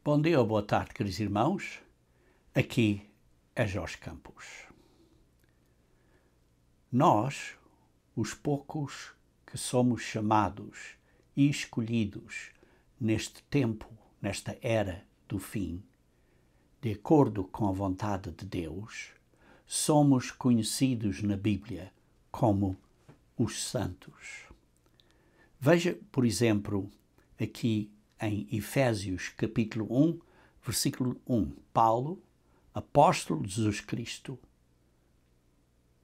Bom dia ou boa tarde, queridos irmãos. Aqui é Jorge Campos. Nós, os poucos que somos chamados e escolhidos neste tempo, nesta era do fim, de acordo com a vontade de Deus, somos conhecidos na Bíblia como os santos. Veja, por exemplo, aqui em Efésios capítulo 1, versículo 1. Paulo, apóstolo de Jesus Cristo.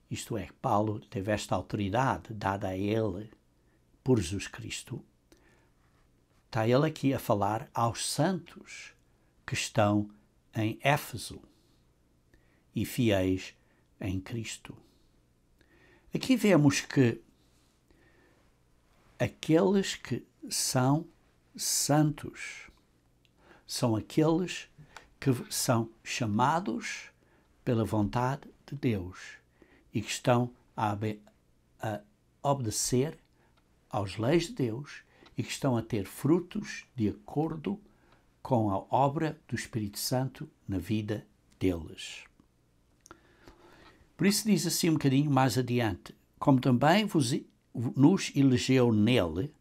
Isto é, Paulo teve esta autoridade dada a ele por Jesus Cristo. Está ele aqui a falar aos santos que estão em Éfeso e fiéis em Cristo. Aqui vemos que aqueles que são santos são aqueles que são chamados pela vontade de Deus e que estão a obedecer às leis de Deus e que estão a ter frutos de acordo com a obra do Espírito Santo na vida deles. Por isso diz assim um bocadinho mais adiante: como também nos elegeu nele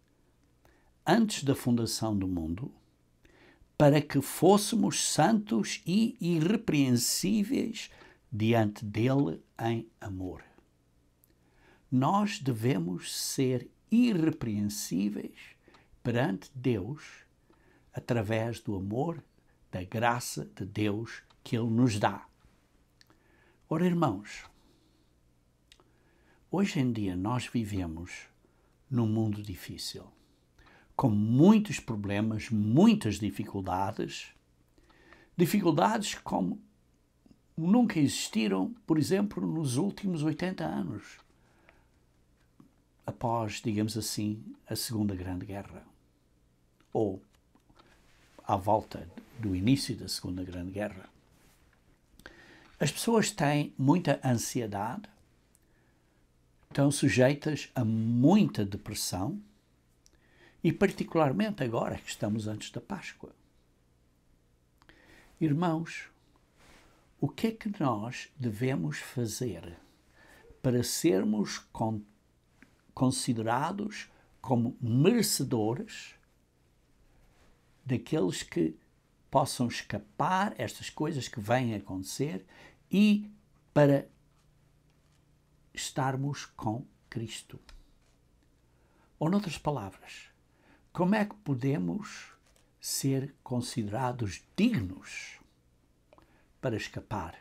antes da fundação do mundo, para que fôssemos santos e irrepreensíveis diante dele em amor. Nós devemos ser irrepreensíveis perante Deus através do amor, da graça de Deus que ele nos dá. Ora, irmãos, hoje em dia nós vivemos num mundo difícil, com muitos problemas, muitas dificuldades como nunca existiram, por exemplo, nos últimos 80 anos, após, digamos assim, a Segunda Grande Guerra, ou à volta do início da Segunda Grande Guerra. As pessoas têm muita ansiedade, estão sujeitas a muita depressão, e particularmente agora que estamos antes da Páscoa. Irmãos, o que é que nós devemos fazer para sermos considerados como merecedores daqueles que possam escapar estas coisas que vêm a acontecer e para estarmos com Cristo? Ou, noutras palavras, como é que podemos ser considerados dignos para escapar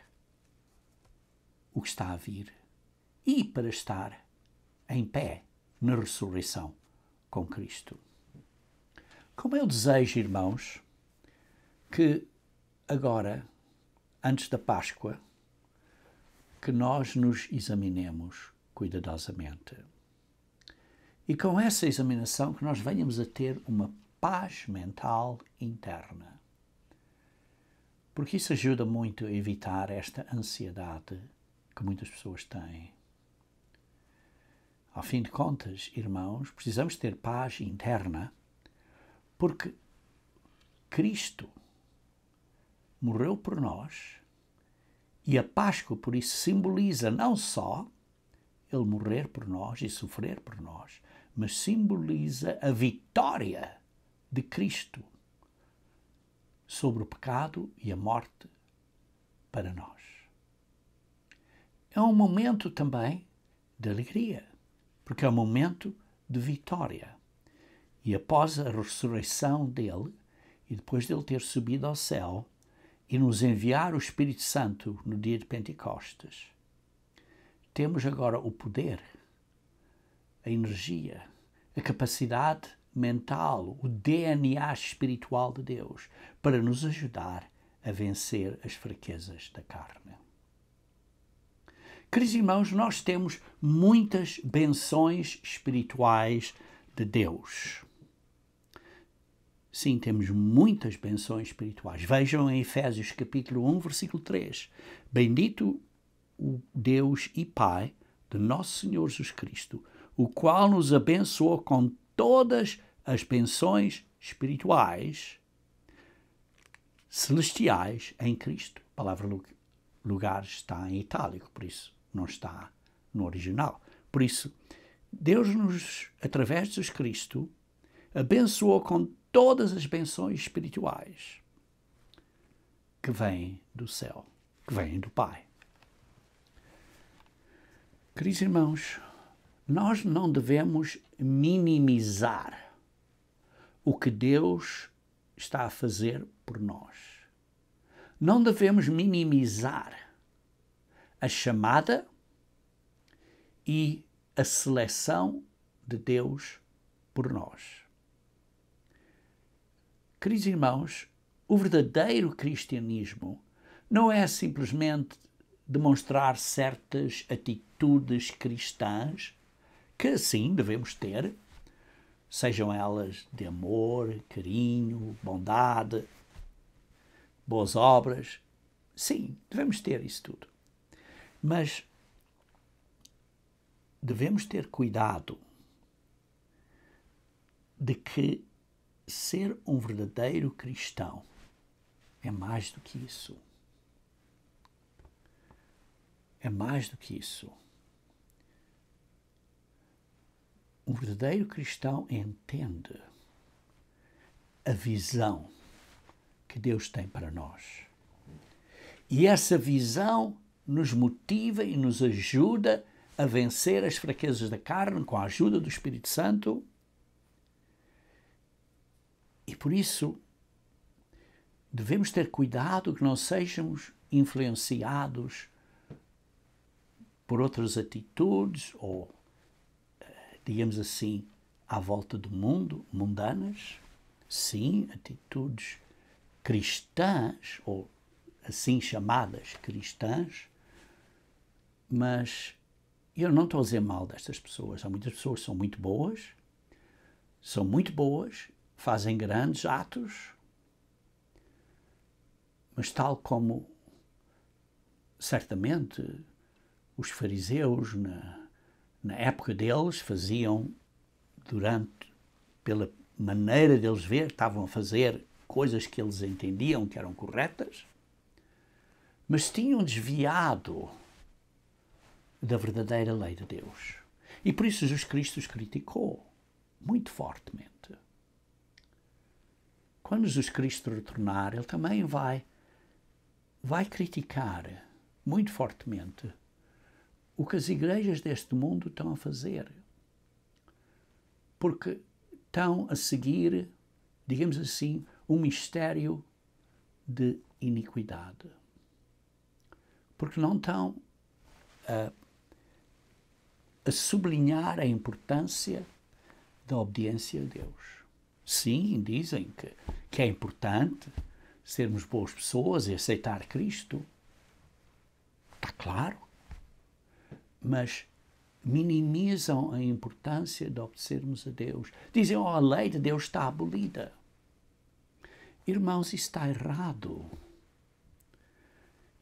o que está a vir e para estar em pé na ressurreição com Cristo? Como eu desejo, irmãos, que agora, antes da Páscoa, que nós nos examinemos cuidadosamente. E com essa examinação que nós venhamos a ter uma paz mental interna. Porque isso ajuda muito a evitar esta ansiedade que muitas pessoas têm. Ao fim de contas, irmãos, precisamos ter paz interna porque Cristo morreu por nós e a Páscoa, por isso, simboliza não só ele morrer por nós e sofrer por nós, mas simboliza a vitória de Cristo sobre o pecado e a morte para nós. É um momento também de alegria, porque é um momento de vitória. E após a ressurreição dele, e depois dele ter subido ao céu e nos enviar o Espírito Santo no dia de Pentecostes, temos agora o poder, a energia, a capacidade mental, o DNA espiritual de Deus para nos ajudar a vencer as fraquezas da carne. Queridos irmãos, nós temos muitas benções espirituais de Deus. Sim, temos muitas benções espirituais. Vejam em Efésios capítulo 1, versículo 3. Bendito o Deus e Pai de nosso Senhor Jesus Cristo, o qual nos abençoou com todas as benções espirituais celestiais em Cristo. A palavra lugar está em itálico, por isso não está no original. Por isso, Deus nos, através de Jesus Cristo, abençoou com todas as benções espirituais que vêm do céu, que vêm do Pai. Queridos irmãos, nós não devemos minimizar o que Deus está a fazer por nós. Não devemos minimizar a chamada e a seleção de Deus por nós. Queridos irmãos, o verdadeiro cristianismo não é simplesmente demonstrar certas atitudes cristãs, que sim devemos ter, sejam elas de amor, carinho, bondade, boas obras. Sim, devemos ter isso tudo. Mas devemos ter cuidado de que ser um verdadeiro cristão é mais do que isso. É mais do que isso. Um verdadeiro cristão entende a visão que Deus tem para nós. E essa visão nos motiva e nos ajuda a vencer as fraquezas da carne com a ajuda do Espírito Santo. E por isso devemos ter cuidado que não sejamos influenciados por outras atitudes ou, digamos assim, à volta do mundo, mundanas. Sim, atitudes cristãs, ou assim chamadas cristãs, mas eu não estou a dizer mal destas pessoas. Há muitas pessoas que são muito boas, fazem grandes atos, mas tal como certamente os fariseus na época deles faziam pela maneira deles ver, estavam a fazer coisas que eles entendiam que eram corretas, mas tinham desviado da verdadeira lei de Deus. E por isso Jesus Cristo os criticou muito fortemente. Quando Jesus Cristo retornar, ele também vai criticar muito fortemente o que as igrejas deste mundo estão a fazer. Porque estão a seguir, digamos assim, um mistério de iniquidade. Porque não estão a sublinhar a importância da obediência a Deus. Sim, dizem que é importante sermos boas pessoas e aceitar Cristo. Está claro. Mas minimizam a importância de obedecermos a Deus. Dizem, a lei de Deus está abolida. Irmãos, isso está errado.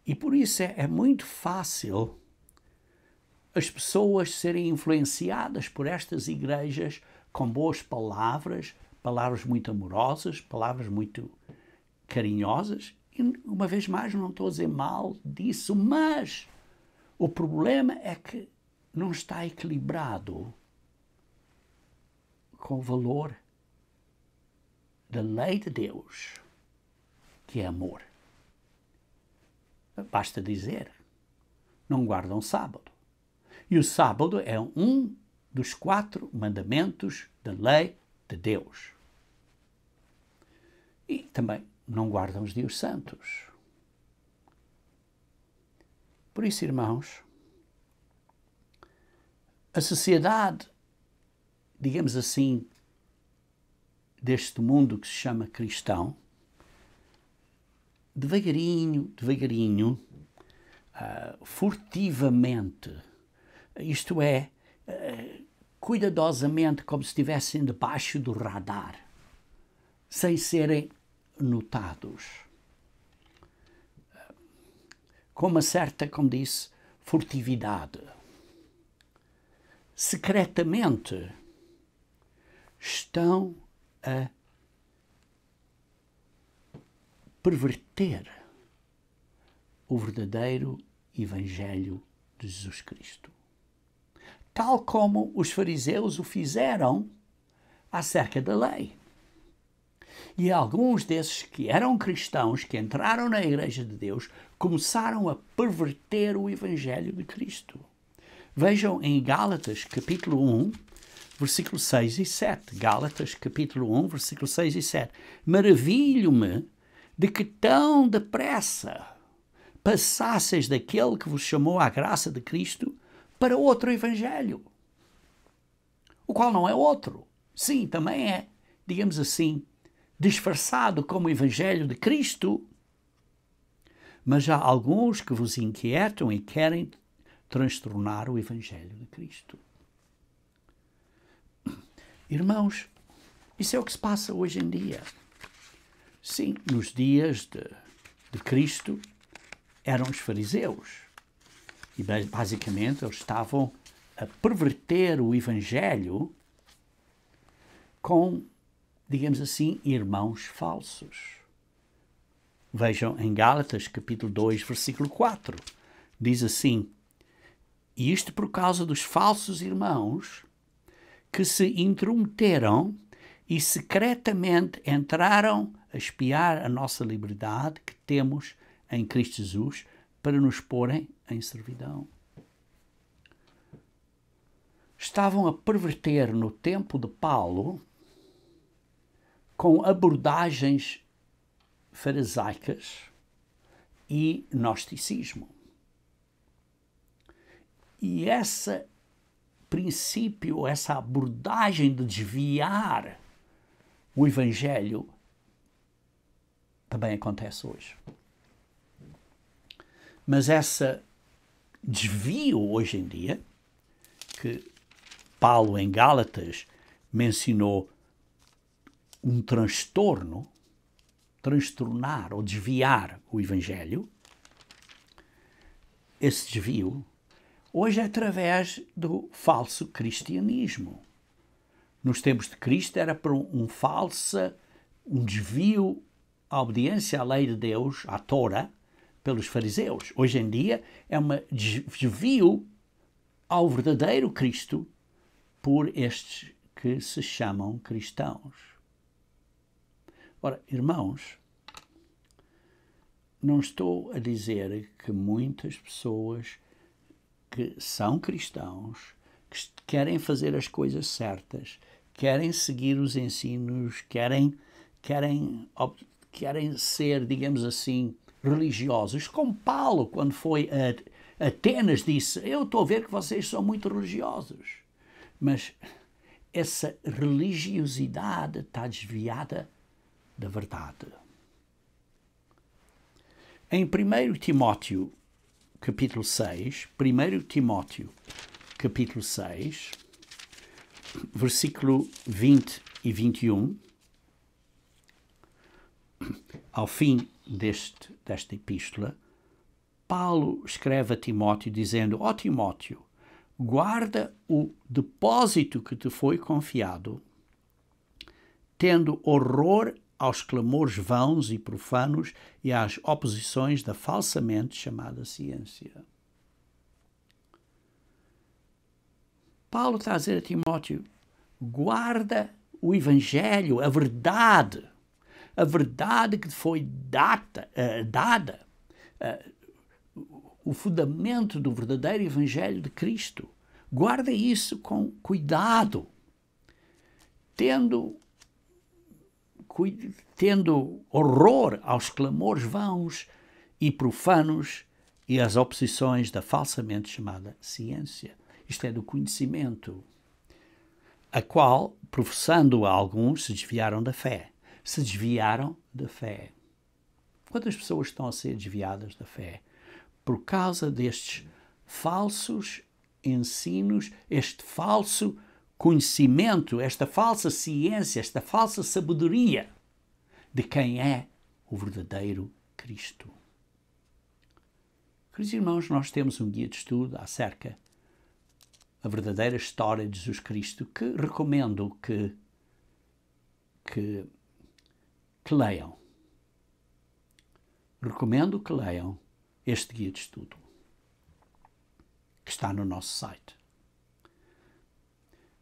E por isso é muito fácil as pessoas serem influenciadas por estas igrejas com boas palavras, palavras muito amorosas, palavras muito carinhosas. E, uma vez mais, não estou a dizer mal disso, mas o problema é que não está equilibrado com o valor da lei de Deus, que é amor. Basta dizer, não guardam sábado. E o sábado é um dos 4 mandamentos da lei de Deus. E também não guardam os dias santos. Por isso, irmãos, a sociedade, digamos assim, deste mundo que se chama cristão, devagarinho, furtivamente, isto é, cuidadosamente, como se estivessem debaixo do radar, sem serem notados, com uma certa, como disse, furtividade. Secretamente estão a perverter o verdadeiro Evangelho de Jesus Cristo. Tal como os fariseus o fizeram acerca da lei. E alguns desses que eram cristãos, que entraram na Igreja de Deus, começaram a perverter o Evangelho de Cristo. Vejam em Gálatas, capítulo 1, versículos 6 e 7. Gálatas, capítulo 1, versículos 6 e 7. Maravilho-me de que tão depressa passasseis daquele que vos chamou à graça de Cristo para outro Evangelho, o qual não é outro. Sim, também é, digamos assim, disfarçado como Evangelho de Cristo, mas há alguns que vos inquietam e querem transtornar o Evangelho de Cristo. Irmãos, isso é o que se passa hoje em dia. Sim, nos dias de Cristo eram os fariseus. E basicamente eles estavam a perverter o Evangelho com, digamos assim, irmãos falsos. Vejam em Gálatas, capítulo 2, versículo 4. Diz assim: e isto por causa dos falsos irmãos que se intrometeram e secretamente entraram a espiar a nossa liberdade que temos em Cristo Jesus para nos porem em servidão. Estavam a perverter no tempo de Paulo com abordagens farisaicas e gnosticismo. E esse princípio, essa abordagem de desviar o Evangelho também acontece hoje. Mas esse desvio hoje em dia, que Paulo em Gálatas mencionou um transtornar ou desviar o Evangelho, esse desvio hoje é através do falso cristianismo. Nos tempos de Cristo era por um desvio à obediência à lei de Deus, à Torá, pelos fariseus. Hoje em dia é um desvio ao verdadeiro Cristo por estes que se chamam cristãos. Ora, irmãos, não estou a dizer que muitas pessoas que são cristãos, que querem fazer as coisas certas, querem seguir os ensinos, querem ser, digamos assim, religiosos, como Paulo, quando foi a Atenas, disse: eu estou a ver que vocês são muito religiosos. Mas essa religiosidade está desviada da verdade. Em 1 Timóteo, capítulo 6, 1 Timóteo, capítulo 6, versículo 20 e 21, ao fim desta epístola, Paulo escreve a Timóteo dizendo: ó Timóteo, guarda o depósito que te foi confiado, tendo horror aos clamores vãos e profanos e às oposições da falsamente chamada ciência. Paulo está a dizer a Timóteo: guarda o Evangelho, a verdade que te foi dada, o fundamento do verdadeiro Evangelho de Cristo. Guarda isso com cuidado, tendo horror aos clamores vãos e profanos e às oposições da falsamente chamada ciência. Isto é, do conhecimento, a qual, professando alguns, se desviaram da fé. Se desviaram da fé. Quantas pessoas estão a ser desviadas da fé? Por causa destes falsos ensinos, este falso conhecimento, esta falsa ciência, esta falsa sabedoria de quem é o verdadeiro Cristo. Queridos irmãos, nós temos um guia de estudo acerca da verdadeira história de Jesus Cristo que recomendo que leiam. recomendo que leiam este guia de estudo, que está no nosso site.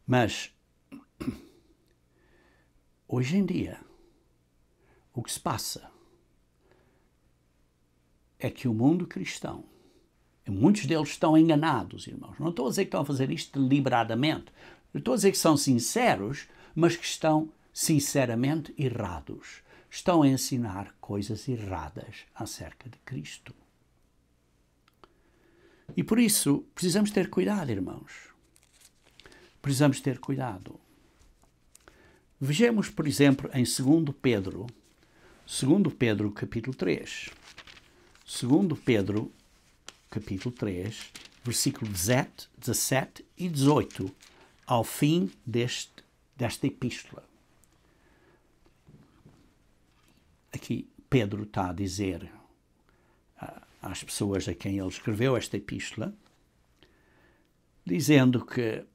Mas, hoje em dia, o que se passa é que o mundo cristão, e muitos deles estão enganados, irmãos. Não estou a dizer que estão a fazer isto deliberadamente. Eu estou a dizer que são sinceros, mas que estão sinceramente errados. Estão a ensinar coisas erradas acerca de Cristo. E por isso, precisamos ter cuidado, irmãos. Precisamos ter cuidado. Vejamos, por exemplo, em 2 Pedro, capítulo 3. 2 Pedro, capítulo 3, versículo 17 e 18, ao fim desta epístola. Aqui Pedro está a dizer às pessoas a quem ele escreveu esta epístola, dizendo que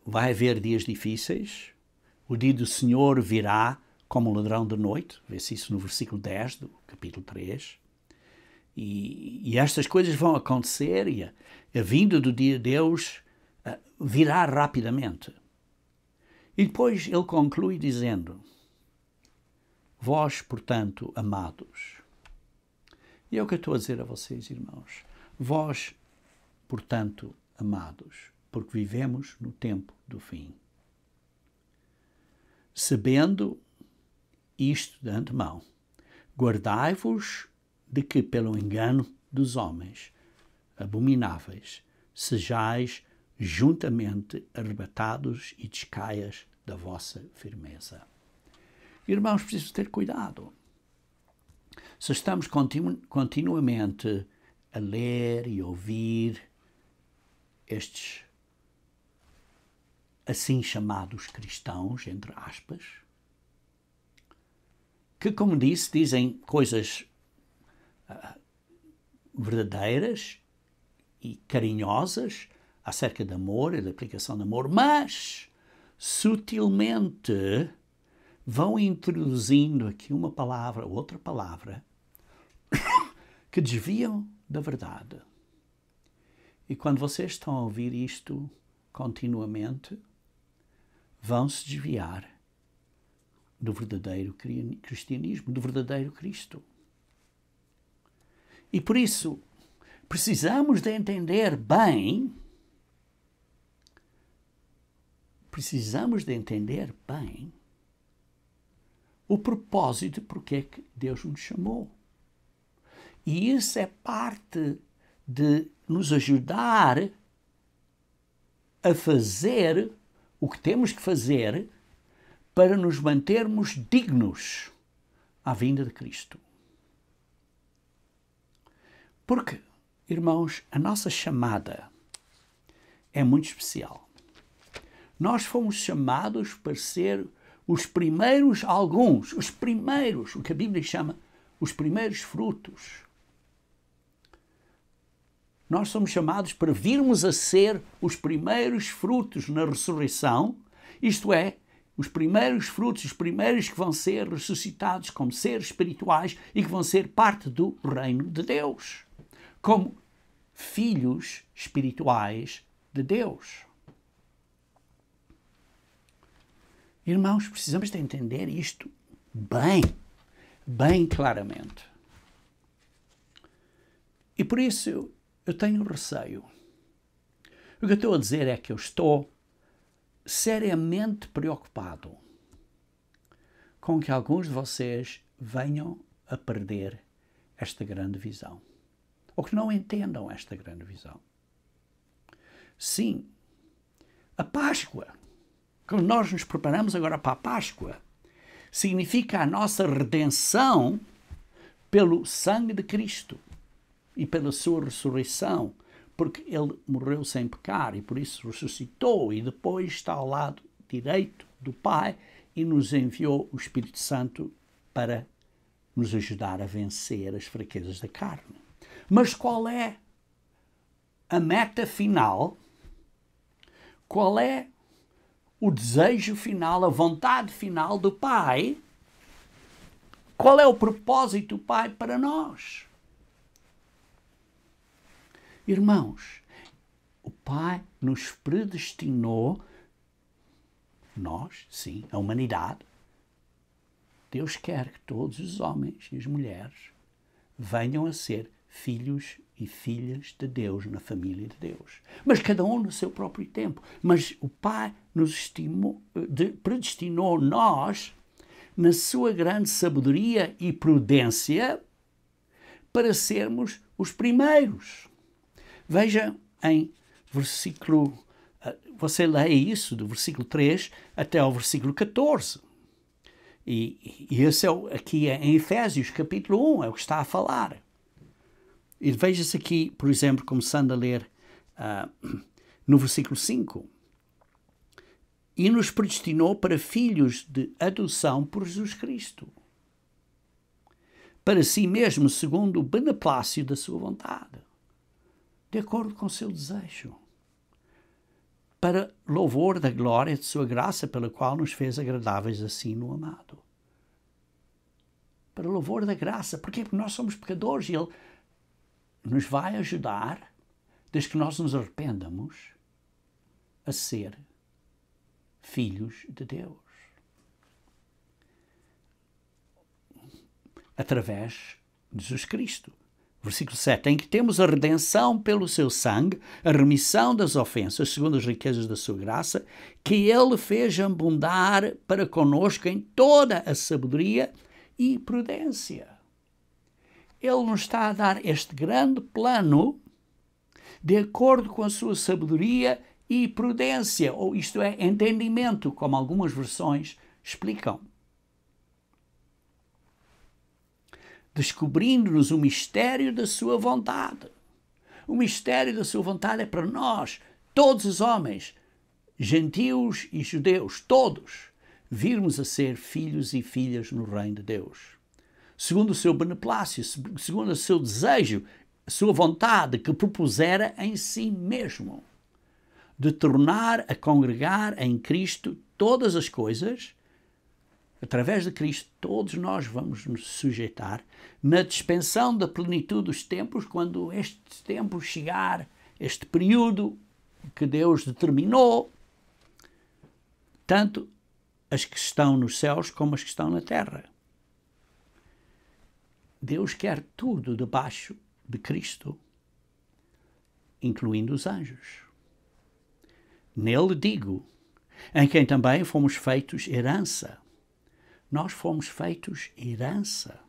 vai haver dias difíceis, o dia do Senhor virá como um ladrão de noite, vê-se isso no versículo 10 do capítulo 3, e estas coisas vão acontecer e a vinda do dia de Deus virá rapidamente. E depois ele conclui dizendo: vós, portanto, amados. E é o que eu estou a dizer a vocês, irmãos. Vós, portanto, amados, porque vivemos no tempo do fim. Sabendo isto de antemão, guardai-vos de que, pelo engano dos homens abomináveis, sejais juntamente arrebatados e descaias da vossa firmeza. Irmãos, preciso ter cuidado. Se estamos continuamente a ler e ouvir estes assim chamados cristãos, entre aspas, que, como disse, dizem coisas verdadeiras e carinhosas acerca de amor e da aplicação de amor, mas sutilmente vão introduzindo aqui uma palavra, outra palavra, que desviam da verdade. E quando vocês estão a ouvir isto continuamente, vão se desviar do verdadeiro cristianismo, do verdadeiro Cristo. E por isso, precisamos de entender bem o propósito porque é que Deus nos chamou. E isso é parte de nos ajudar a fazer o que temos que fazer para nos mantermos dignos à vinda de Cristo. Porque, irmãos, a nossa chamada é muito especial. Nós fomos chamados para ser os primeiros, o que a Bíblia chama os primeiros frutos. Nós somos chamados para virmos a ser os primeiros frutos na ressurreição, isto é, os primeiros frutos, os primeiros que vão ser ressuscitados como seres espirituais e que vão ser parte do reino de Deus, como filhos espirituais de Deus. Irmãos, precisamos de entender isto bem claramente. E por isso eu tenho receio. O que eu estou a dizer é que eu estou seriamente preocupado com que alguns de vocês venham a perder esta grande visão. Ou que não entendam esta grande visão. Sim, a Páscoa, quando nós nos preparamos agora para a Páscoa, significa a nossa redenção pelo sangue de Cristo e pela sua ressurreição, porque ele morreu sem pecar e por isso ressuscitou e depois está ao lado direito do Pai e nos enviou o Espírito Santo para nos ajudar a vencer as fraquezas da carne. Mas qual é a meta final? Qual é o desejo final, a vontade final do Pai Qual é o propósito do Pai para nós? Irmãos, o Pai nos predestinou, nós, sim, a humanidade. Deus quer que todos os homens e as mulheres venham a ser filhos e filhas de Deus na família de Deus. Mas cada um no seu próprio tempo. Mas o Pai nos predestinou nós, na sua grande sabedoria e prudência, para sermos os primeiros. Veja em versículo, você lê isso do versículo 3 até ao versículo 14. E esse aqui é em Efésios, capítulo 1, é o que está a falar. E veja-se aqui, por exemplo, começando a ler no versículo 5. E nos predestinou para filhos de adoção por Jesus Cristo, para si mesmo, segundo o beneplácito da sua vontade, de acordo com o seu desejo, para louvor da glória de sua graça, pela qual nos fez agradáveis assim no amado. Para louvor da graça. Porquê? Porque nós somos pecadores e Ele nos vai ajudar, desde que nós nos arrependamos, a ser filhos de Deus. Através de Jesus Cristo. Versículo 7, em que temos a redenção pelo seu sangue, a remissão das ofensas, segundo as riquezas da sua graça, que Ele fez abundar para conosco em toda a sabedoria e prudência. Ele nos está a dar este grande plano de acordo com a sua sabedoria e prudência, ou isto é, entendimento, como algumas versões explicam. Descobrindo-nos o mistério da sua vontade. O mistério da sua vontade é para nós, todos os homens, gentios e judeus, todos, virmos a ser filhos e filhas no reino de Deus. Segundo o seu beneplácito, segundo o seu desejo, a sua vontade que propusera em si mesmo, de tornar a congregar em Cristo todas as coisas. Através de Cristo, todos nós vamos nos sujeitar na dispensão da plenitude dos tempos, quando este tempo chegar, este período que Deus determinou, tanto as que estão nos céus como as que estão na terra. Deus quer tudo debaixo de Cristo, incluindo os anjos. Nele digo, em quem também fomos feitos herança. Nós fomos feitos herança,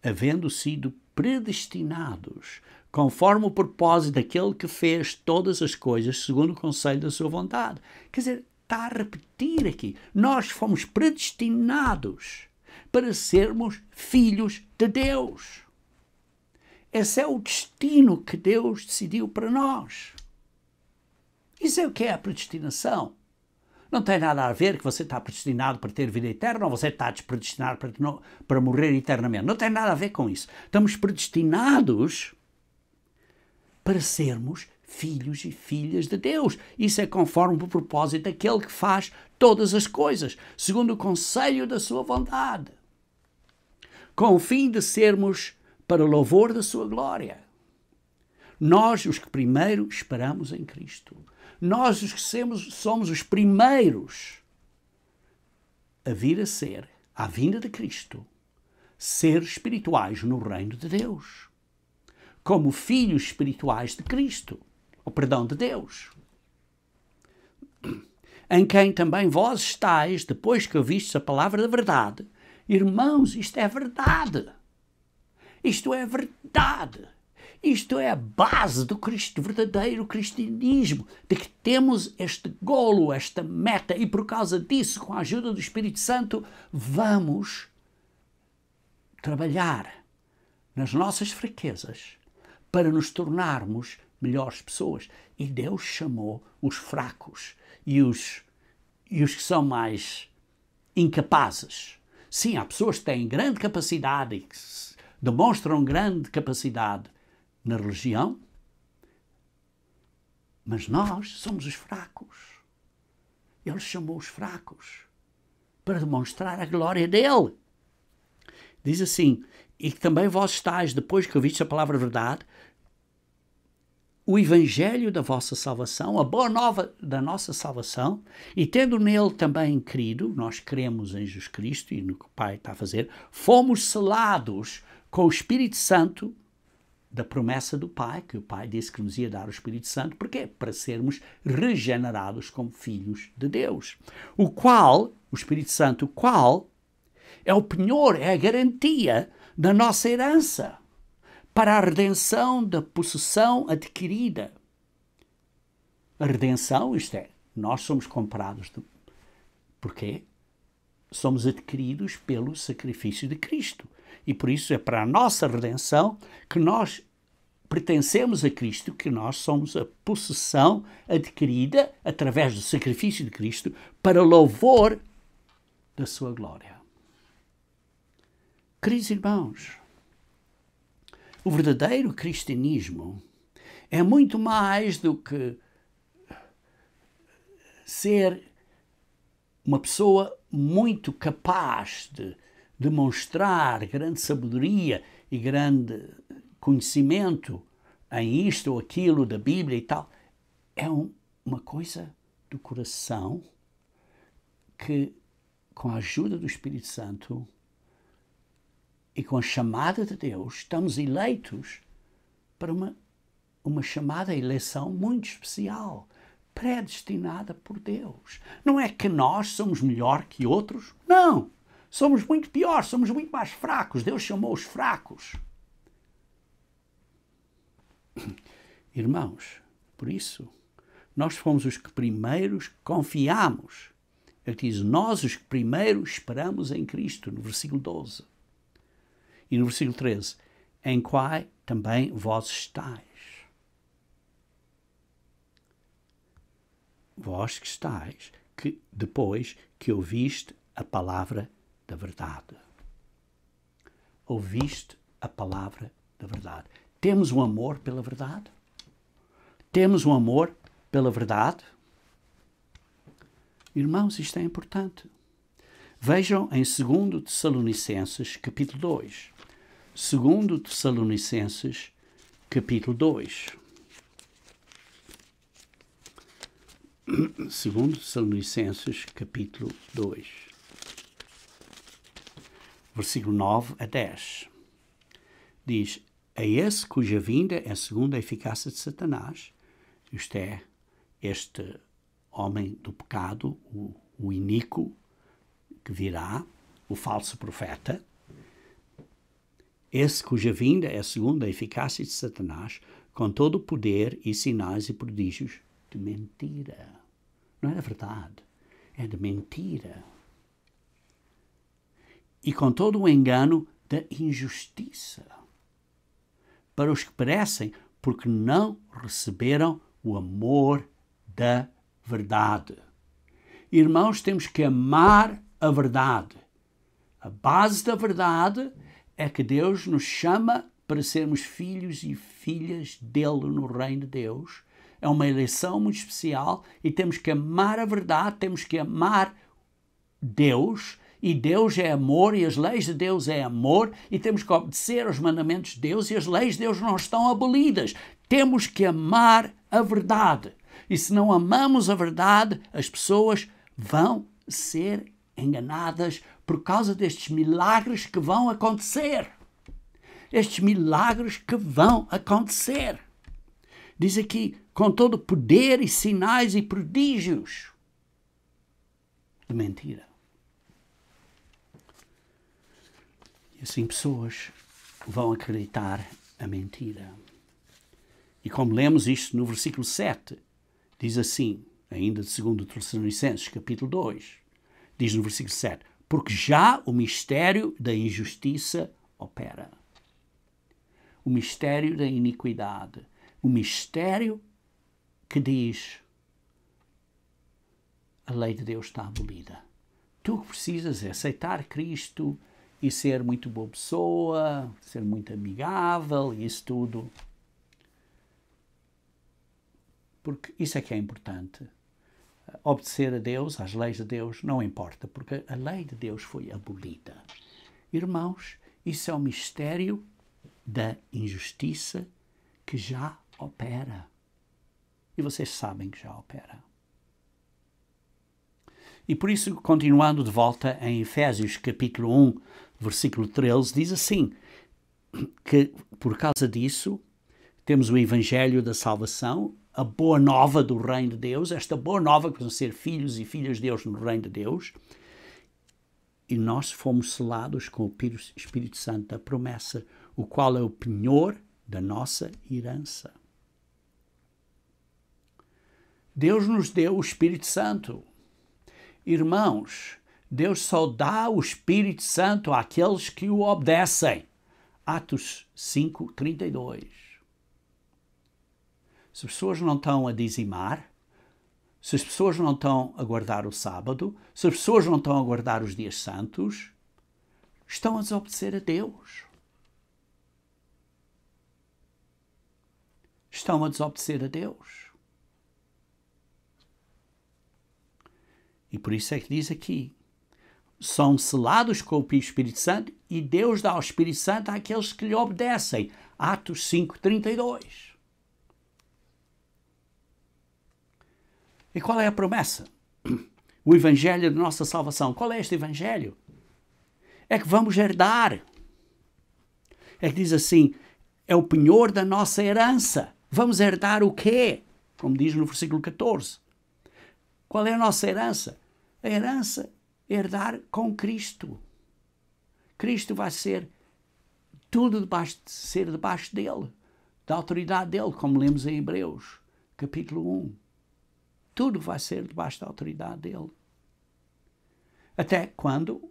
havendo sido predestinados, conforme o propósito daquele que fez todas as coisas segundo o conselho da sua vontade. Quer dizer, está a repetir aqui, nós fomos predestinados para sermos filhos de Deus. Esse é o destino que Deus decidiu para nós. Isso é o que é a predestinação. Não tem nada a ver que você está predestinado para ter vida eterna ou você está predestinado para morrer eternamente. Não tem nada a ver com isso. Estamos predestinados para sermos filhos e filhas de Deus. Isso é conforme o propósito daquele que faz todas as coisas, segundo o conselho da sua vontade, com o fim de sermos para louvor da sua glória. Nós, os que primeiro esperamos em Cristo, nós os que somos os primeiros a vir a ser, à vinda de Cristo, seres espirituais no reino de Deus, como filhos espirituais de Cristo, de Deus, em quem também vós estáis, depois que ouvistes a palavra da verdade. Irmãos, isto é verdade. Isto é verdade. Isto é a base do verdadeiro cristianismo, de que temos este golo, esta meta, e por causa disso, com a ajuda do Espírito Santo, vamos trabalhar nas nossas fraquezas para nos tornarmos melhores pessoas. E Deus chamou os fracos e os que são mais incapazes. Sim, há pessoas que têm grande capacidade e que demonstram grande capacidade na religião, mas nós somos os fracos. Ele chamou os fracos para demonstrar a glória dele. Diz assim, e que também vós estáis, depois que ouvistes a palavra verdade, o evangelho da vossa salvação, a boa nova da nossa salvação, e tendo nele também crido, nós cremos em Jesus Cristo e no que o Pai está a fazer, fomos selados com o Espírito Santo da promessa do Pai, que o Pai disse que nos ia dar o Espírito Santo. Porquê? Para sermos regenerados como filhos de Deus. O Espírito Santo, o qual é o penhor, é a garantia da nossa herança para a redenção da possessão adquirida. A redenção, isto é, nós somos comprados. Porquê? Somos adquiridos pelo sacrifício de Cristo. E por isso é para a nossa redenção que nós pertencemos a Cristo, que nós somos a possessão adquirida através do sacrifício de Cristo para louvor da sua glória. Queridos irmãos, o verdadeiro cristianismo é muito mais do que ser uma pessoa muito capaz de demonstrar grande sabedoria e grande conhecimento em isto ou aquilo da Bíblia e tal. É uma coisa do coração que, com a ajuda do Espírito Santo e com a chamada de Deus, estamos eleitos para uma chamada eleição muito especial, predestinada por Deus. Não é que nós somos melhor que outros, não. Somos muito piores, somos muito mais fracos. Deus chamou os fracos. Irmãos, por isso, nós fomos os que primeiros confiamos. Ele diz, nós os que primeiro esperamos em Cristo, no versículo 12. E no versículo 13, em qual também vós estáis. Vós que estáis, que depois que ouviste a palavra da verdade. Ouviste a palavra da verdade. Temos um amor pela verdade? Temos um amor pela verdade? Irmãos, isto é importante. Vejam em 2 Tessalonicenses, capítulo 2. 2 Tessalonicenses, capítulo 2. 2 Tessalonicenses, capítulo 2. Versículo 9 a 10. Diz, a esse cuja vinda é segundo a eficácia de Satanás, isto é, este homem do pecado, o iníquo, que virá, o falso profeta, esse cuja vinda é segundo a eficácia de Satanás, com todo o poder e sinais e prodígios de mentira. Não é da verdade, é de mentira. E com todo o engano da injustiça, para os que perecem, porque não receberam o amor da verdade. Irmãos, temos que amar a verdade. A base da verdade é que Deus nos chama para sermos filhos e filhas dele no reino de Deus. É uma eleição muito especial e temos que amar a verdade, temos que amar Deus, e Deus é amor e as leis de Deus é amor e temos que obedecer aos mandamentos de Deus e as leis de Deus não estão abolidas. Temos que amar a verdade. E se não amamos a verdade, as pessoas vão ser enganadas por causa destes milagres que vão acontecer. Estes milagres que vão acontecer. Diz aqui, com todo poder e sinais e prodígios de mentira. E assim pessoas vão acreditar a mentira. E como lemos isto no versículo 7, diz assim, ainda de 2 Tessalonicenses, capítulo 2, diz no versículo 7, porque já o mistério da injustiça opera. O mistério da iniquidade. O mistério que diz a lei de Deus está abolida. Tu o que precisas é aceitar Cristo e ser muito boa pessoa, ser muito amigável e isso tudo. Porque isso é que é importante. obedecer a Deus, às leis de Deus, não importa, porque a lei de Deus foi abolida. Irmãos, isso é o mistério da injustiça que já opera. E vocês sabem que já opera. E por isso, continuando de volta em Efésios capítulo 1, versículo 13, diz assim, que por causa disso temos o Evangelho da salvação, a boa nova do reino de Deus, esta boa nova que vão ser filhos e filhas de Deus no reino de Deus, e nós fomos selados com o Espírito Santo da promessa, o qual é o penhor da nossa herança. Deus nos deu o Espírito Santo. Irmãos, Deus só dá o Espírito Santo àqueles que o obedecem. Atos 5, 32. Se as pessoas não estão a dizimar, se as pessoas não estão a guardar o sábado, se as pessoas não estão a guardar os dias santos, estão a desobedecer a Deus. Estão a desobedecer a Deus. E por isso é que diz aqui, são selados com o Espírito Santo e Deus dá o Espírito Santo àqueles que lhe obedecem. Atos 5, 32. E qual é a promessa? O Evangelho da nossa salvação. Qual é este Evangelho? É que vamos herdar. É que diz assim, é o penhor da nossa herança. Vamos herdar o quê? Como diz no versículo 14. Qual é a nossa herança? A herança é herdar com Cristo. Cristo vai ser tudo debaixo dele, da autoridade dele, como lemos em Hebreus, capítulo 1. Tudo vai ser debaixo da autoridade dele. Até quando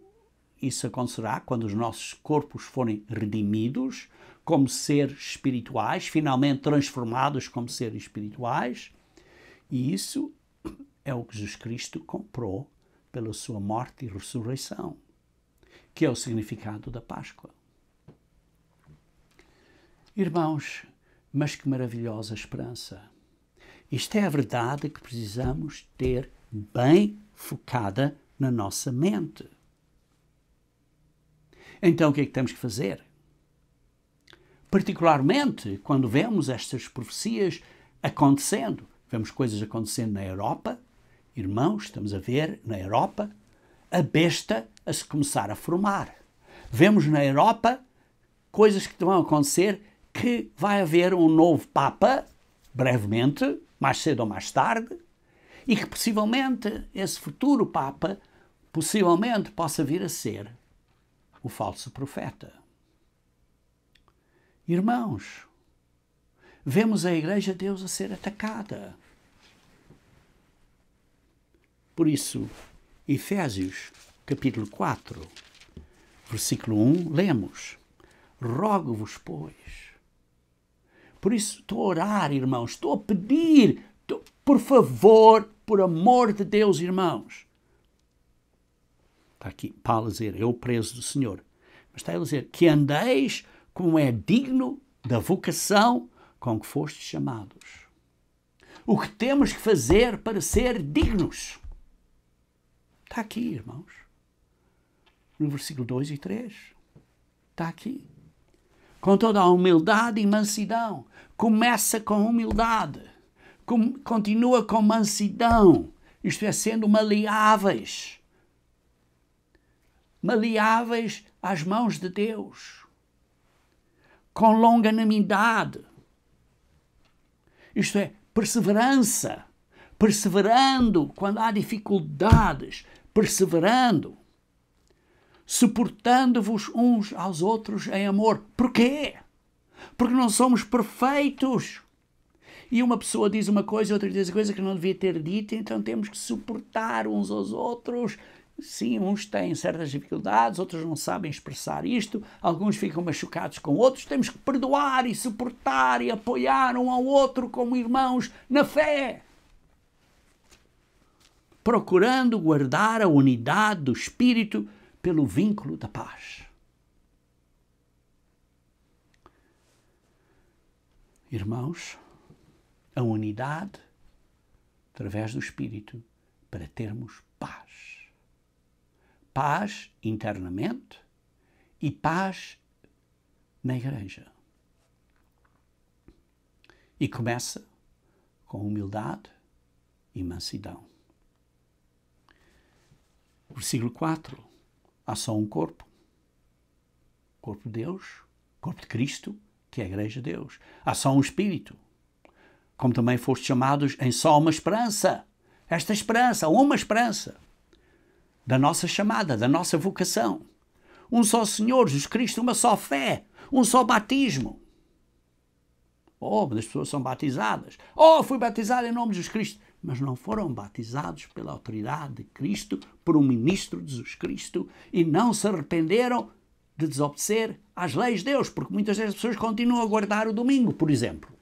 isso acontecerá, quando os nossos corpos forem redimidos como seres espirituais, finalmente transformados como seres espirituais, e isso é o que Jesus Cristo comprou pela sua morte e ressurreição, que é o significado da Páscoa. Irmãos, mas que maravilhosa esperança! Isto é a verdade que precisamos ter bem focada na nossa mente. Então, o que é que temos que fazer? Particularmente quando vemos estas profecias acontecendo, vemos coisas acontecendo na Europa, irmãos, estamos a ver na Europa a besta a se começar a formar. Vemos na Europa coisas que vão acontecer, que vai haver um novo Papa, brevemente, mais cedo ou mais tarde, e que possivelmente esse futuro Papa possivelmente possa vir a ser o falso profeta. Irmãos, vemos a Igreja de Deus a ser atacada. Por isso, Efésios, capítulo 4, versículo 1, lemos, rogo-vos, pois. Por isso, estou a orar, irmãos, estou a pedir, por favor, por amor de Deus, irmãos. Está aqui Paulo a dizer, eu preso do Senhor. Mas está a dizer, que andeis como é digno da vocação com que fostes chamados. O que temos que fazer para ser dignos? Está aqui, irmãos. No versículo 2 e 3. Está aqui. Com toda a humildade e mansidão. Começa com humildade. Continua com mansidão. Isto é, sendo maleáveis. Maleáveis às mãos de Deus. Com longanimidade. Isto é, perseverança. Perseverando quando há dificuldades. Perseverando. Suportando-vos uns aos outros em amor. Porquê? Porque não somos perfeitos. E uma pessoa diz uma coisa, outra diz coisa que não devia ter dito, então temos que suportar uns aos outros. Sim, uns têm certas dificuldades, outros não sabem expressar isto, alguns ficam machucados com outros. Temos que perdoar e suportar e apoiar um ao outro como irmãos na fé. Procurando guardar a unidade do Espírito pelo vínculo da paz. Irmãos, a unidade, através do Espírito, para termos paz. Paz internamente e paz na igreja. E começa com humildade e mansidão. Versículo 4. Há só um corpo. Corpo de Deus, corpo de Cristo, que é a igreja de Deus. Há só um Espírito. Como também foste chamados em só uma esperança. Esta esperança, uma esperança da nossa chamada, da nossa vocação. Um só Senhor, Jesus Cristo, uma só fé, um só batismo. Oh, mas as pessoas são batizadas. Oh, fui batizado em nome de Jesus Cristo. Mas não foram batizados pela autoridade de Cristo, por um ministro de Jesus Cristo, e não se arrependeram de desobedecer às leis de Deus, porque muitas das pessoas continuam a guardar o domingo, por exemplo.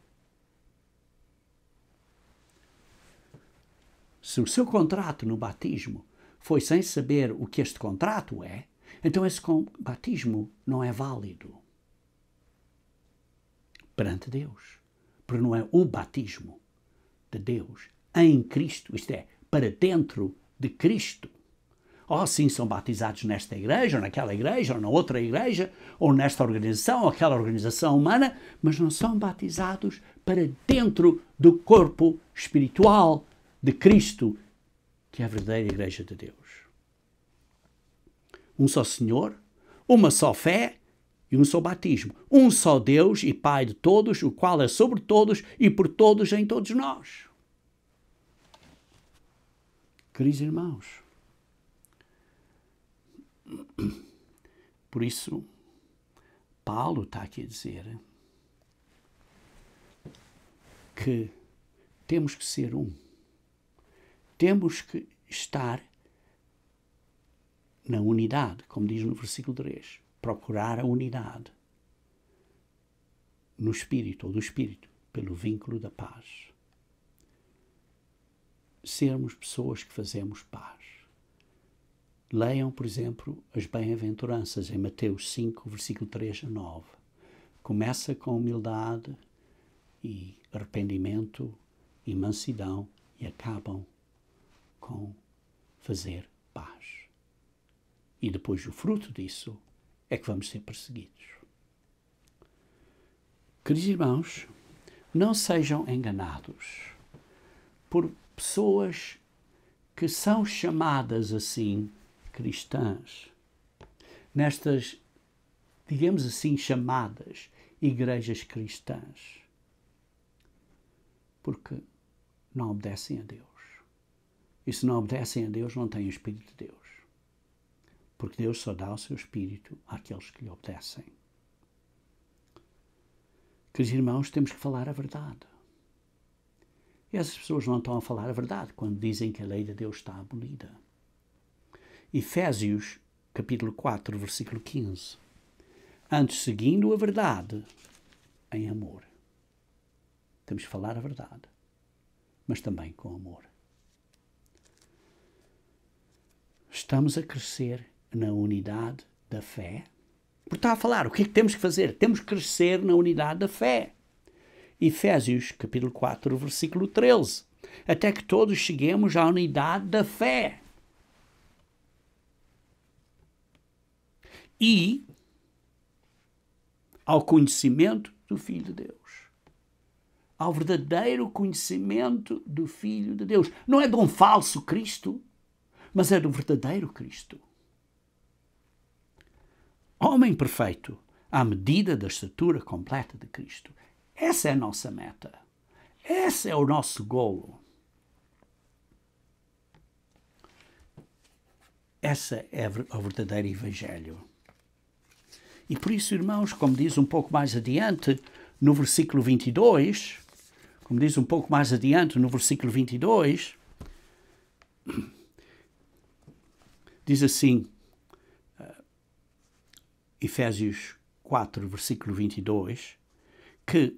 Se o seu contrato no batismo foi sem saber o que este contrato é, então esse batismo não é válido perante Deus, porque não é o batismo de Deus em Cristo, isto é, para dentro de Cristo. Ou sim, são batizados nesta igreja, ou naquela igreja, ou na outra igreja, ou nesta organização, ou aquela organização humana, mas não são batizados para dentro do corpo espiritual de Cristo, que é a verdadeira igreja de Deus. Um só Senhor, uma só fé e um só batismo. Um só Deus e Pai de todos, o qual é sobre todos e por todos em todos nós. Queridos irmãos, por isso, Paulo está aqui a dizer que temos que ser um. Temos que estar na unidade, como diz no versículo 3. Procurar a unidade no Espírito, ou do Espírito, pelo vínculo da paz. Sermos pessoas que fazemos paz. Leiam, por exemplo, as bem-aventuranças em Mateus 5, versículo 3 a 9. Começa com humildade e arrependimento e mansidão e acabam com fazer paz. E depois o fruto disso é que vamos ser perseguidos. Queridos irmãos, não sejam enganados por pessoas que são chamadas assim cristãs, nestas, digamos assim, chamadas igrejas cristãs, porque não obedecem a Deus. E se não obedecem a Deus, não têm o Espírito de Deus. Porque Deus só dá o seu Espírito àqueles que lhe obedecem. Queridos irmãos, temos que falar a verdade. E essas pessoas não estão a falar a verdade quando dizem que a lei de Deus está abolida. Efésios, capítulo 4, versículo 15. Antes, seguindo a verdade em amor. Temos que falar a verdade, mas também com amor. Estamos a crescer na unidade da fé. Porque está a falar, o que é que temos que fazer? Temos que crescer na unidade da fé. Efésios, capítulo 4, versículo 13. Até que todos cheguemos à unidade da fé. E ao conhecimento do Filho de Deus. Ao verdadeiro conhecimento do Filho de Deus. Não é de um falso Cristo, mas é do verdadeiro Cristo. Homem perfeito, à medida da estatura completa de Cristo. Essa é a nossa meta. Esse é o nosso golo. Essa é o verdadeiro Evangelho. E por isso, irmãos, como diz um pouco mais adiante, no versículo 22, diz assim, Efésios 4, versículo 22, que,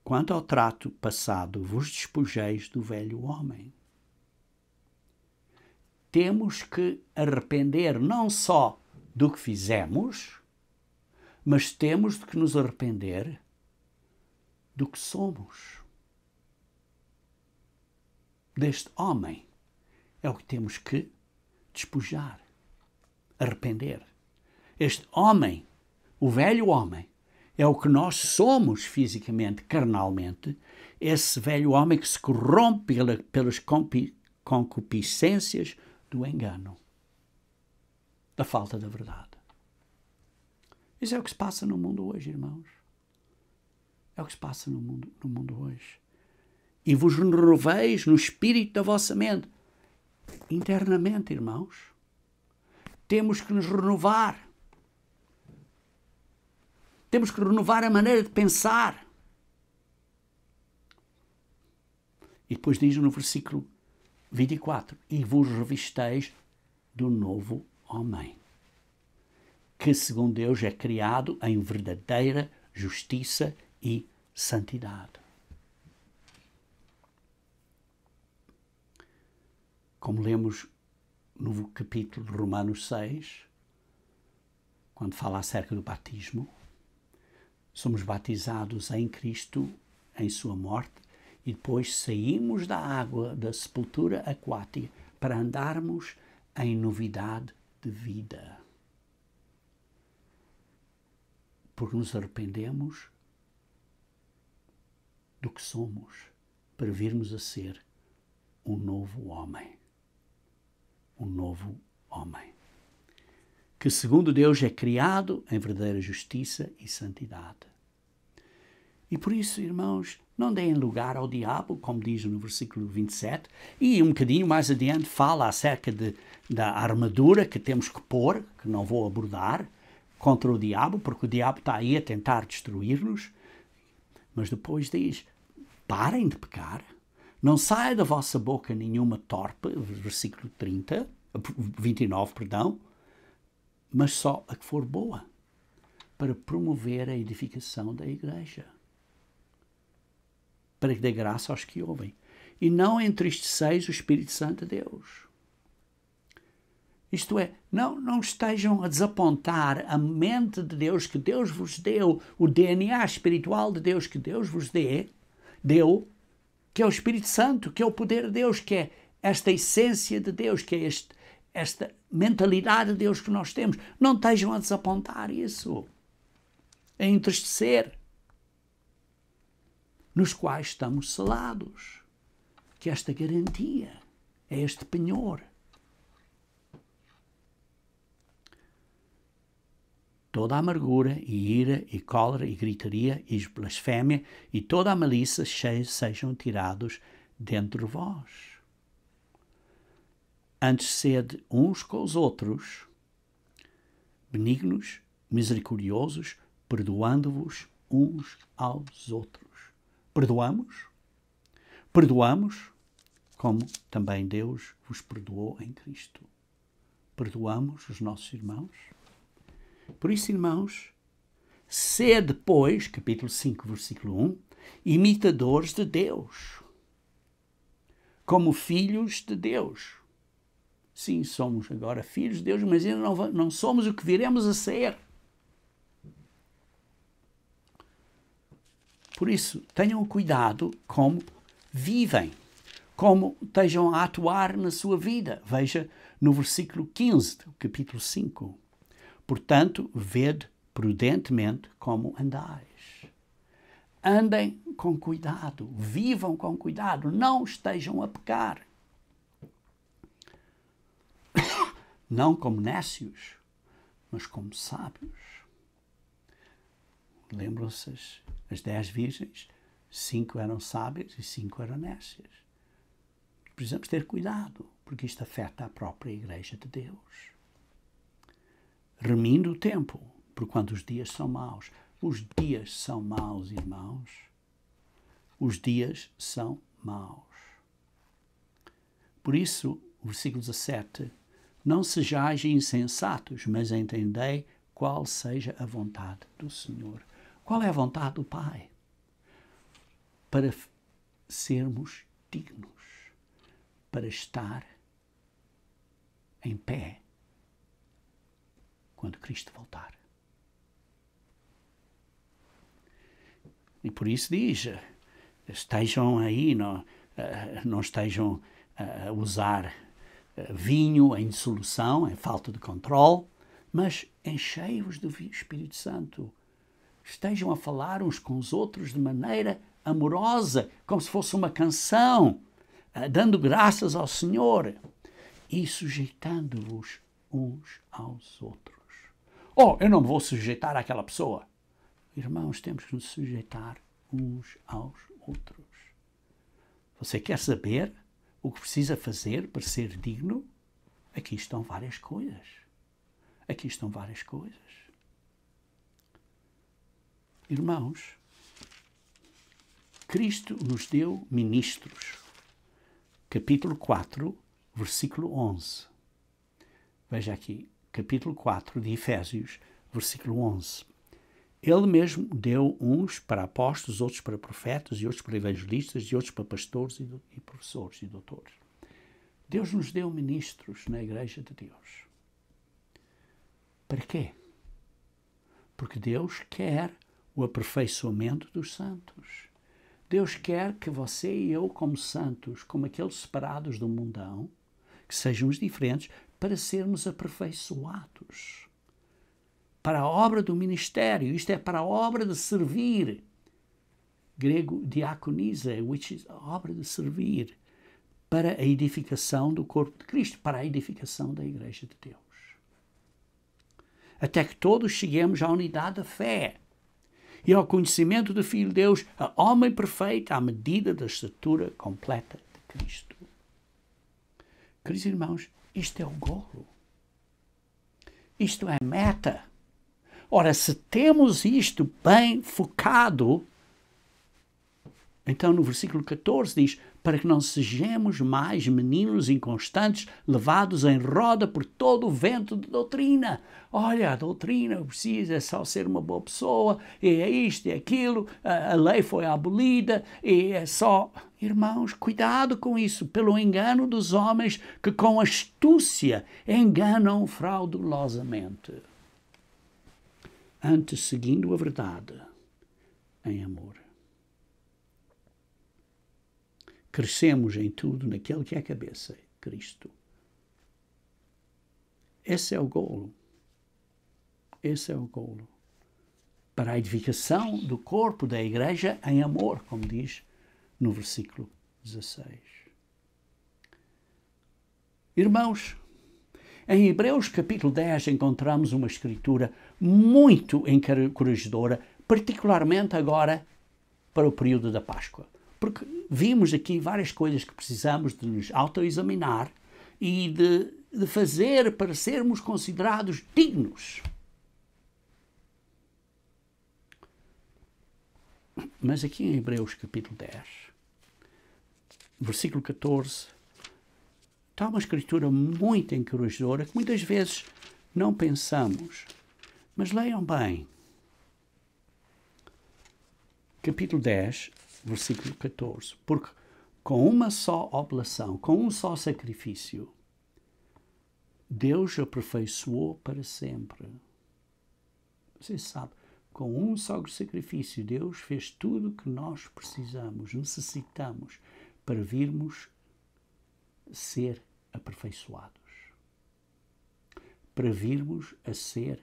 quanto ao trato passado, vos despojeis do velho homem. Temos que arrepender não só do que fizemos, mas temos de que nos arrepender do que somos. Deste homem é o que temos que despojar, arrepender. Este homem, o velho homem, é o que nós somos fisicamente, carnalmente, esse velho homem que se corrompe pelas concupiscências do engano, da falta da verdade. Isso é o que se passa no mundo hoje, irmãos. É o que se passa no mundo hoje. E vos renoveis no espírito da vossa mente. Internamente, irmãos. Temos que nos renovar. Temos que renovar a maneira de pensar. E depois diz no versículo 24, e vos revisteis do novo homem, que segundo Deus é criado em verdadeira justiça e santidade. Como lemos no capítulo de Romanos 6, quando fala acerca do batismo, somos batizados em Cristo, em sua morte, e depois saímos da água da sepultura aquática para andarmos em novidade de vida. Porque nos arrependemos do que somos, para virmos a ser um novo homem. Um novo homem. Que segundo Deus é criado em verdadeira justiça e santidade. E por isso, irmãos, não deem lugar ao diabo, como diz no versículo 27, e um bocadinho mais adiante fala acerca da armadura que temos que pôr, que não vou abordar, contra o diabo, porque o diabo está aí a tentar destruir-nos. Mas depois diz, parem de pecar, não saia da vossa boca nenhuma torpe, versículo 29, mas só a que for boa, para promover a edificação da igreja, para que dê graça aos que ouvem. E não entristeceis o Espírito Santo de Deus. Isto é, não estejam a desapontar a mente de Deus que Deus vos deu, o DNA espiritual de Deus que Deus vos deu, que é o Espírito Santo, que é o poder de Deus, que é esta essência de Deus, que é esta mentalidade de Deus que nós temos. Não estejam a desapontar isso, a entristecer, nos quais estamos selados, que esta garantia é este penhor. Toda a amargura e ira e cólera e gritaria e blasfémia e toda a malícia sejam tirados dentre vós. Antes sede uns com os outros, benignos, misericordiosos, perdoando-vos uns aos outros. Perdoamos? Perdoamos como também Deus vos perdoou em Cristo. Perdoamos os nossos irmãos? Por isso, irmãos, sede, pois, capítulo 5, versículo 1, imitadores de Deus, como filhos de Deus. Sim, somos agora filhos de Deus, mas ainda não somos o que viremos a ser. Por isso, tenham cuidado como vivem, como estejam a atuar na sua vida. Veja no versículo 15 do capítulo 5. Portanto, vede prudentemente como andais. Andem com cuidado, vivam com cuidado, não estejam a pecar. Não como nécios, mas como sábios. Lembram-se as 10 virgens? 5 eram sábias e 5 eram nécias. Precisamos ter cuidado, porque isto afeta a própria Igreja de Deus. Remindo o tempo, porquanto os dias são maus. Os dias são maus, irmãos. Os dias são maus. Por isso, o versículo 17, não sejais insensatos, mas entendei qual seja a vontade do Senhor. Qual é a vontade do Pai? Para sermos dignos, para estar em pé quando Cristo voltar. E por isso diz, estejam aí, não estejam a usar vinho em dissolução, em falta de controle, mas enchei-vos do Espírito Santo. Estejam a falar uns com os outros de maneira amorosa, como se fosse uma canção, dando graças ao Senhor e sujeitando-vos uns aos outros. Oh, eu não me vou sujeitar àquela pessoa. Irmãos, temos que nos sujeitar uns aos outros. Você quer saber o que precisa fazer para ser digno? Aqui estão várias coisas. Aqui estão várias coisas. Irmãos, Cristo nos deu ministros. Capítulo 4, versículo 11. Veja aqui, capítulo 4 de Efésios, versículo 11. Ele mesmo deu uns para apóstolos, outros para profetas, e outros para evangelistas, e outros para pastores e professores e doutores. Deus nos deu ministros na Igreja de Deus. Para quê? Porque Deus quer o aperfeiçoamento dos santos. Deus quer que você e eu, como santos, como aqueles separados do mundão, que sejamos diferentes, para sermos aperfeiçoados. Para a obra do ministério, isto é, para a obra de servir. Grego, diaconisa, which is a obra de servir. Para a edificação do corpo de Cristo, para a edificação da Igreja de Deus. Até que todos cheguemos à unidade da fé e ao conhecimento do Filho de Deus, a homem perfeito, à medida da estatura completa de Cristo. Queridos irmãos, isto é o golo. Isto é a meta. Ora, se temos isto bem focado, então no versículo 14 diz, para que não sejamos mais meninos inconstantes, levados em roda por todo o vento de doutrina. Olha, a doutrina precisa só ser uma boa pessoa, e é isto e aquilo, a lei foi abolida, e é só... Irmãos, cuidado com isso, pelo engano dos homens que com astúcia enganam fraudulosamente. Antes, seguindo a verdade, em amor. Crescemos em tudo naquele que é a cabeça, Cristo. Esse é o golo. Esse é o golo. Para a edificação do corpo da Igreja em amor, como diz no versículo 16. Irmãos, em Hebreus capítulo 10 encontramos uma escritura muito encorajadora, particularmente agora para o período da Páscoa. Porque vimos aqui várias coisas que precisamos de nos autoexaminar e de fazer para sermos considerados dignos. Mas aqui em Hebreus capítulo 10, versículo 14, está uma escritura muito encorajadora que muitas vezes não pensamos. Mas leiam bem. Capítulo 10, versículo 14. Porque com uma só oblação, com um só sacrifício, Deus aperfeiçoou para sempre. Você sabe, com um só sacrifício, Deus fez tudo o que nós precisamos, necessitamos, para virmos ser aperfeiçoados. Para virmos a ser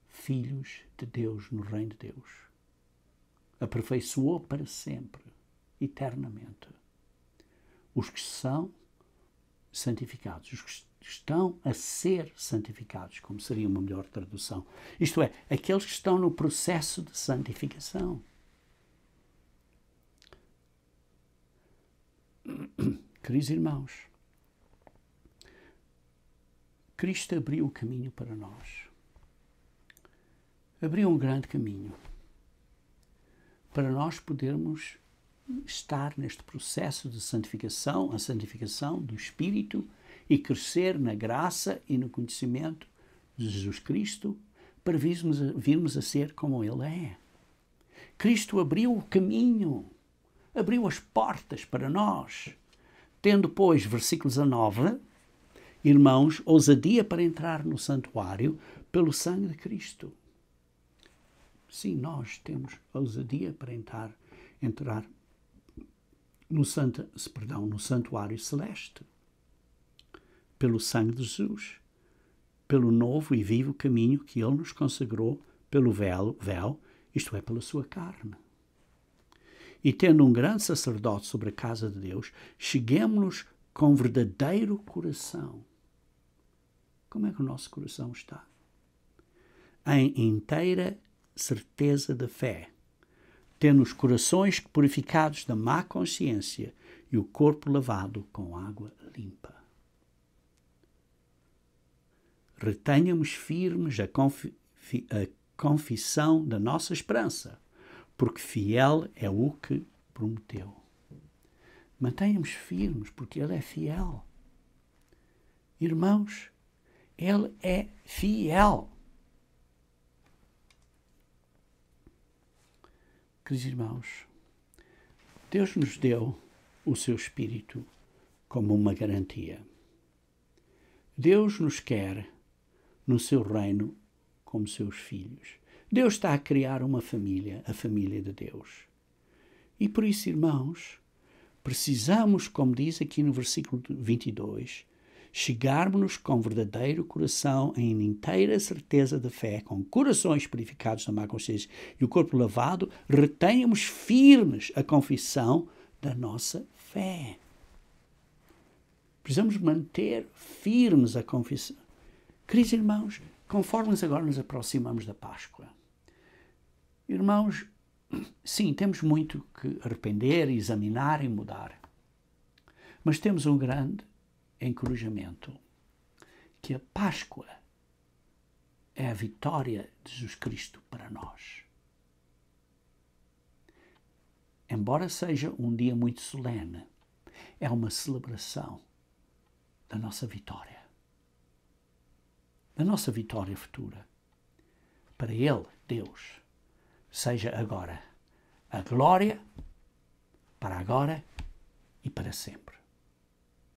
filhos de Deus no reino de Deus. Aperfeiçoou para sempre, eternamente, os que são santificados, os que estão a ser santificados, como seria uma melhor tradução. Isto é, aqueles que estão no processo de santificação. Queridos irmãos, Cristo abriu o caminho para nós. Abriu um grande caminho para nós podermos estar neste processo de santificação, a santificação do Espírito, e crescer na graça e no conhecimento de Jesus Cristo, para virmos a ser como Ele é. Cristo abriu o caminho, abriu as portas para nós, tendo, pois, versículo 19, irmãos, ousadia para entrar no santuário pelo sangue de Cristo. Sim, nós temos ousadia para entrar no santuário celeste. pelo sangue de Jesus, pelo novo e vivo caminho que Ele nos consagrou, pelo véu, isto é, pela sua carne. E tendo um grande sacerdote sobre a casa de Deus, cheguemo-nos com verdadeiro coração. Como é que o nosso coração está? Em inteira certeza da fé, tendo os corações purificados da má consciência e o corpo lavado com água limpa. Retenhamos firmes a confissão da nossa esperança, porque fiel é o que prometeu. Mantenhamos firmes, porque Ele é fiel. Irmãos, Ele é fiel. Queridos irmãos, Deus nos deu o seu Espírito como uma garantia. Deus nos quer no seu reino como seus filhos. Deus está a criar uma família, a família de Deus. E por isso, irmãos, precisamos, como diz aqui no versículo 22, chegarmos-nos com verdadeiro coração em inteira certeza da fé, com corações purificados da má consciência e o corpo lavado, retenhamos firmes a confissão da nossa fé. Precisamos manter firmes a confissão. Queridos irmãos, conforme agora nos aproximamos da Páscoa, irmãos, sim, temos muito que arrepender, examinar e mudar. Mas temos um grande encorajamento, que a Páscoa é a vitória de Jesus Cristo para nós. Embora seja um dia muito solene, é uma celebração da nossa vitória. Da nossa vitória futura. Para Ele, Deus, seja agora a glória, para agora e para sempre.